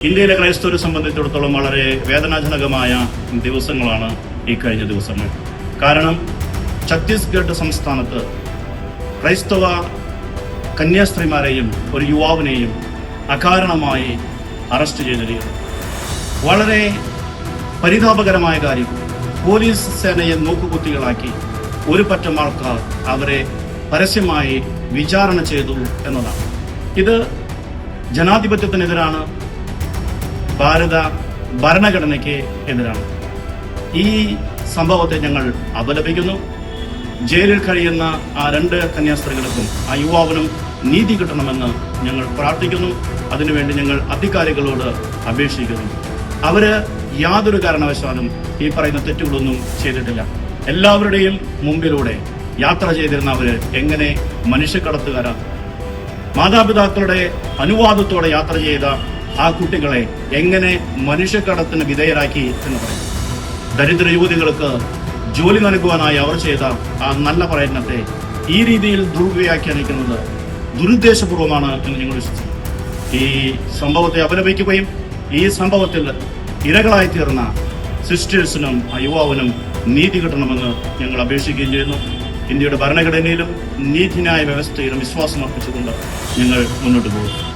ഇന്ത്യയിലെ ക്രൈസ്തവരെ സംബന്ധിച്ചിടത്തോളം വളരെ വേദനാജനകമായ ദിവസങ്ങളാണ് ഈ കഴിഞ്ഞ ദിവസങ്ങൾ. കാരണം ഛത്തീസ്ഗഡ് സംസ്ഥാനത്ത് ക്രൈസ്തവ കന്യാസ്ത്രീമാരെയും ഒരു യുവാവിനെയും അകാരണമായി അറസ്റ്റ് ചെയ്തിരിക്കുന്നു. വളരെ പരിതാപകരമായ കാര്യം, പോലീസ് സേനയെ നോക്കുകുത്തികളാക്കി ഒരു പറ്റം ആൾക്കാർ അവരെ പരസ്യമായി വിചാരണ ചെയ്തു എന്നതാണ്. ഇത് ജനാധിപത്യത്തിനെതിരാണ്, ഭാരത ഭരണഘടനയ്ക്ക് എതിരാണ്. ഈ സംഭവത്തെ ഞങ്ങൾ അപലപിക്കുന്നു. ജയിലിൽ കഴിയുന്ന ആ 2 കന്യാസ്ത്രീകൾക്കും ആ യുവാവിനും നീതി കിട്ടണമെന്ന് ഞങ്ങൾ പ്രാർത്ഥിക്കുന്നു. അതിനുവേണ്ടി ഞങ്ങൾ അധികാരികളോട് അപേക്ഷിക്കുന്നു. അവര് യാതൊരു കാരണവശാലും ഈ പറയുന്ന തെറ്റുകളൊന്നും ചെയ്തിട്ടില്ല. എല്ലാവരുടെയും മുമ്പിലൂടെ യാത്ര ചെയ്തിരുന്ന അവര് എങ്ങനെ മനുഷ്യക്കടത്തുകാരാണ്? മാതാപിതാക്കളുടെ അനുവാദത്തോടെ യാത്ര ചെയ്ത ആ കുട്ടികളെ എങ്ങനെ മനുഷ്യക്കടത്തിന് വിധേയരാക്കി എന്ന് പറയും. ദരിദ്ര യുവതികൾക്ക് ജോലി നൽകുവാനായി അവർ ചെയ്ത ആ നല്ല പ്രയത്നത്തെ ഈ രീതിയിൽ ദുർവ്യാഖ്യാനിക്കുന്നത് ദുരുദ്ദേശപൂർവമാണ് എന്ന് ഞങ്ങൾ വിശ്വസിക്കുന്നു. ഈ സംഭവത്തെ അപലപിക്കുകയും ഈ സംഭവത്തിൽ ഇരകളായി തീർന്ന സിസ്റ്റേഴ്സിനും ആ യുവാവിനും നീതി കിട്ടണമെന്ന് ഞങ്ങൾ അപേക്ഷിക്കുകയും ചെയ്യുന്നു. ഇന്ത്യയുടെ ഭരണഘടനയിലും നീതിന്യായ വ്യവസ്ഥയിലും വിശ്വാസം അർപ്പിച്ചുകൊണ്ട് ഞങ്ങൾ മുന്നോട്ട് പോകും.